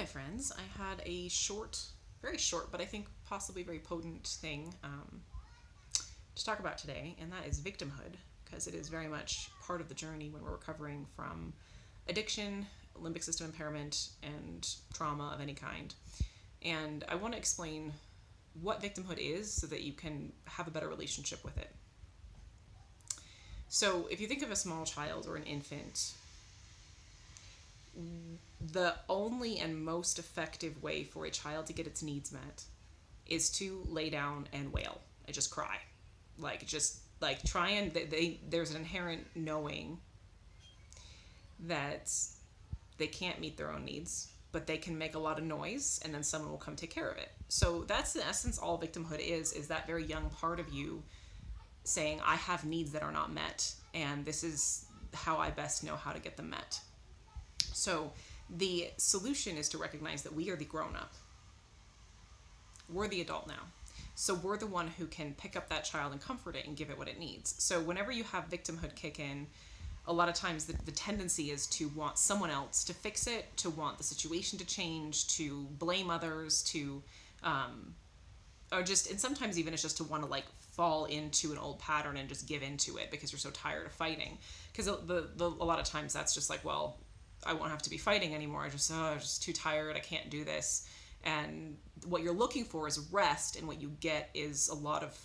friends. I had a short, very short, but I think possibly very potent thing to talk about today, and that is victimhood, because it is very much part of the journey when we're recovering from addiction, limbic system impairment, and trauma of any kind. And I want to explain what victimhood is so that you can have a better relationship with it. So, if you think of a small child or an infant, the only and most effective way for a child to get its needs met is to lay down and wail and just cry. Just like try and there's an inherent knowing that they can't meet their own needs, but they can make a lot of noise and then someone will come take care of it. So that's in essence all victimhood is that very young part of you saying, I have needs that are not met, and this is how I best know how to get them met. So the solution is to recognize that we are the grown up. We're the adult now. So we're the one who can pick up that child and comfort it and give it what it needs. So whenever you have victimhood kick in, a lot of times the tendency is to want someone else to fix it, to want the situation to change, to blame others, to or just, and sometimes even it's just to want to like fall into an old pattern and just give into it because you're so tired of fighting. Because a lot of times that's just like, well, I won't have to be fighting anymore. I'm just too tired. I can't do this. And what you're looking for is rest, and what you get is a lot of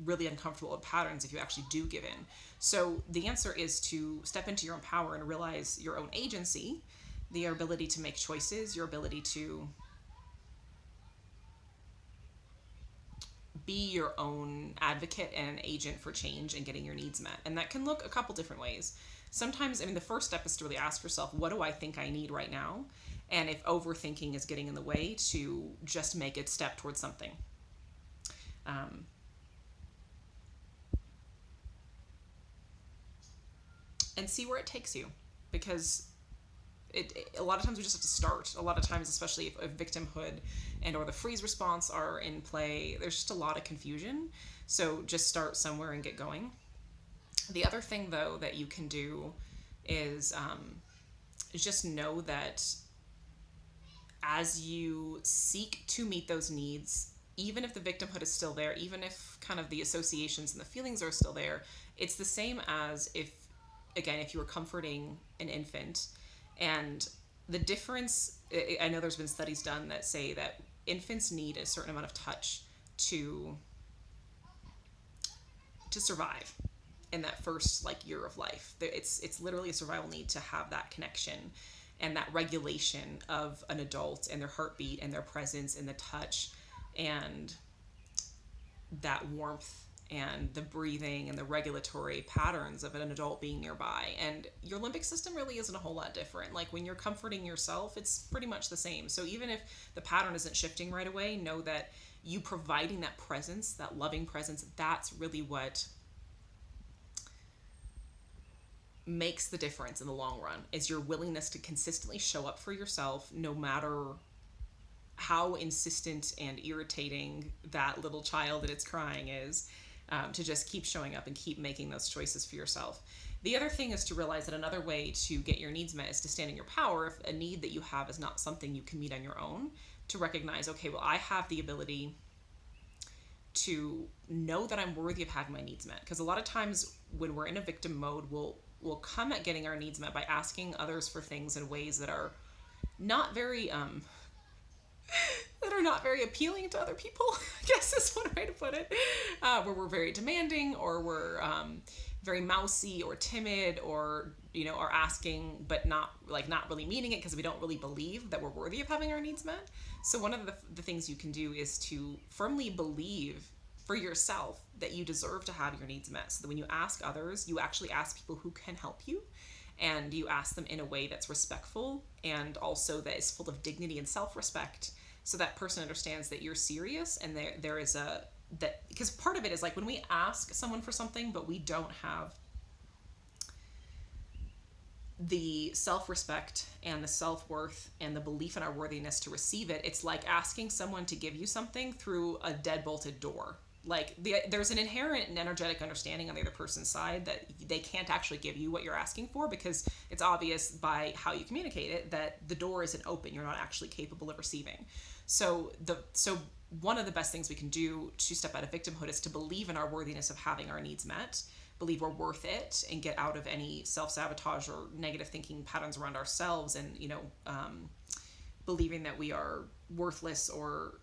really uncomfortable patterns if you actually do give in. So the answer is to step into your own power and realize your own agency, your ability to make choices, your ability to be your own advocate and an agent for change and getting your needs met. And that can look a couple different ways. Sometimes, the first step is to really ask yourself, what do I think I need right now? And if overthinking is getting in the way, to just make it step towards something. And see where it takes you. Because a lot of times we just have to start. A lot of times, especially if victimhood and or the freeze response are in play, there's just a lot of confusion. So just start somewhere and get going. The other thing, though, that you can do is just know that as you seek to meet those needs, even if the victimhood is still there, even if kind of the associations and the feelings are still there, it's the same as if you were comforting an infant. And the difference, I know there's been studies done that say that infants need a certain amount of touch to survive in that first year of life. It's literally a survival need to have that connection and that regulation of an adult and their heartbeat and their presence and the touch and that warmth and the breathing and the regulatory patterns of an adult being nearby. And your limbic system really isn't a whole lot different. Like when you're comforting yourself, it's pretty much the same. So even if the pattern isn't shifting right away, know that you providing that presence, that loving presence, that's really what makes the difference in the long run, is your willingness to consistently show up for yourself no matter how insistent and irritating that little child that it's crying is, to just keep showing up and keep making those choices for yourself. The other thing is to realize that another way to get your needs met is to stand in your power. If a need that you have is not something you can meet on your own, to recognize, okay, well, I have the ability to know that I'm worthy of having my needs met. Because a lot of times when we're in a victim mode, we'll come at getting our needs met by asking others for things in ways that are not very that are not very appealing to other people, I guess is one way to put it. Where we're very demanding, or we're very mousy or timid, or are asking but not really meaning it because we don't really believe that we're worthy of having our needs met. So one of the things you can do is to firmly believe for yourself that you deserve to have your needs met, so that when you ask others, you actually ask people who can help you, and you ask them in a way that's respectful and also that is full of dignity and self-respect, so that person understands that you're serious. And there is that, because part of it is like when we ask someone for something but we don't have the self-respect and the self-worth and the belief in our worthiness to receive it, it's like asking someone to give you something through a dead bolted door. Like there's an inherent and energetic understanding on the other person's side that they can't actually give you what you're asking for, because it's obvious by how you communicate it that the door isn't open. You're not actually capable of receiving. So one of the best things we can do to step out of victimhood is to believe in our worthiness of having our needs met, believe we're worth it, and get out of any self-sabotage or negative thinking patterns around ourselves, and believing that we are worthless, or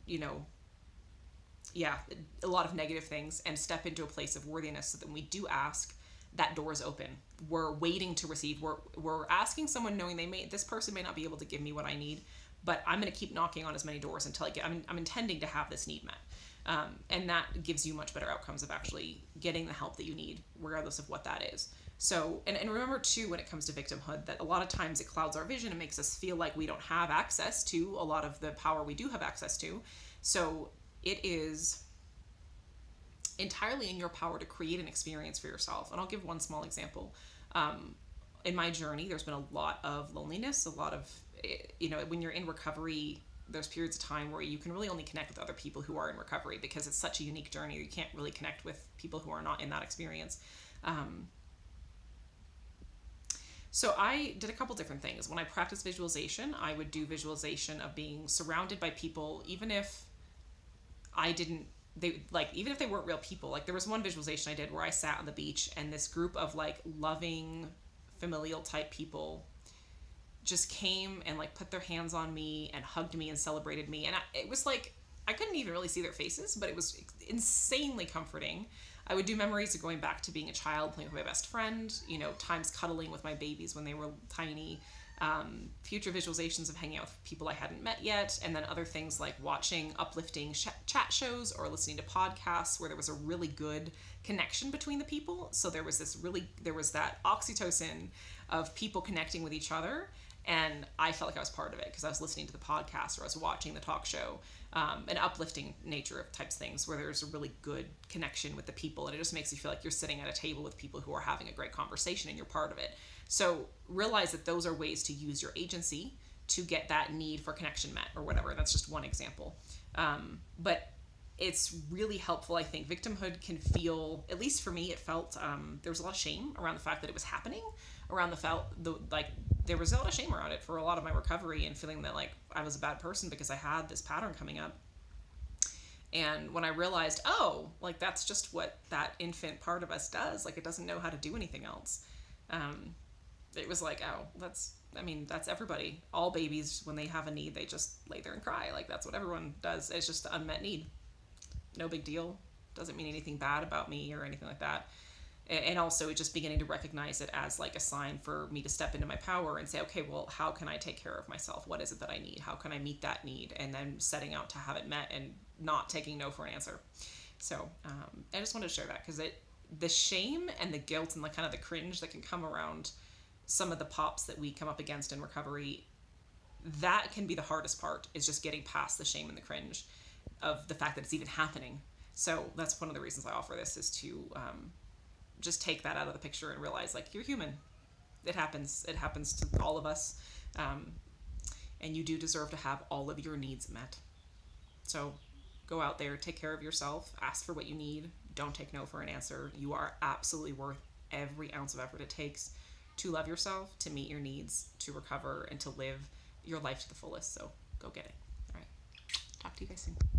you know yeah, a lot of negative things, and step into a place of worthiness so that when we do ask, that door is open. We're waiting to receive. We're asking someone knowing this person may not be able to give me what I need, but I'm going to keep knocking on as many doors until I'm intending to have this need met. And that gives you much better outcomes of actually getting the help that you need, regardless of what that is. So, and remember too, when it comes to victimhood, that a lot of times it clouds our vision and makes us feel like we don't have access to a lot of the power we do have access to. So it is entirely in your power to create an experience for yourself. And I'll give one small example. In my journey, there's been a lot of loneliness, a lot of, when you're in recovery, there's periods of time where you can really only connect with other people who are in recovery, because it's such a unique journey. You can't really connect with people who are not in that experience. So I did a couple different things. When I practiced visualization, I would do visualization of being surrounded by people, even if even if they weren't real people. Like there was one visualization I did where I sat on the beach and this group of like loving familial type people just came and like put their hands on me and hugged me and celebrated me. And it was like, I couldn't even really see their faces, but it was insanely comforting. I would do memories of going back to being a child, playing with my best friend, times cuddling with my babies when they were tiny, future visualizations of hanging out with people I hadn't met yet, and then other things like watching uplifting chat shows or listening to podcasts where there was a really good connection between the people. So there was that oxytocin of people connecting with each other, and I felt like I was part of it because I was listening to the podcast or I was watching the talk show, an uplifting nature of types of things where there's a really good connection with the people, and it just makes you feel like you're sitting at a table with people who are having a great conversation and you're part of it. So realize that those are ways to use your agency to get that need for connection met or whatever. That's just one example. But it's really helpful. I think victimhood can feel, at least for me, it felt, there was a lot of shame around the fact that it was happening, there was a lot of shame around it for a lot of my recovery, and feeling that like I was a bad person because I had this pattern coming up. And when I realized, like that's just what that infant part of us does, like it doesn't know how to do anything else. It was like, that's everybody. All babies, when they have a need, they just lay there and cry. Like that's what everyone does. It's just an unmet need. No big deal. Doesn't mean anything bad about me or anything like that. And also just beginning to recognize it as like a sign for me to step into my power and say, okay, well, how can I take care of myself? What is it that I need? How can I meet that need? And then setting out to have it met and not taking no for an answer. So I just wanted to share that because the shame and the guilt and the kind of the cringe that can come around some of the pops that we come up against in recovery, that can be the hardest part, is just getting past the shame and the cringe of the fact that it's even happening. So that's one of the reasons I offer this, is to just take that out of the picture and realize like you're human. It happens to all of us, and you do deserve to have all of your needs met. So go out there, take care of yourself, ask for what you need, don't take no for an answer. You are absolutely worth every ounce of effort it takes to love yourself, to meet your needs, to recover, and to live your life to the fullest. So go get it. All right, talk to you guys soon.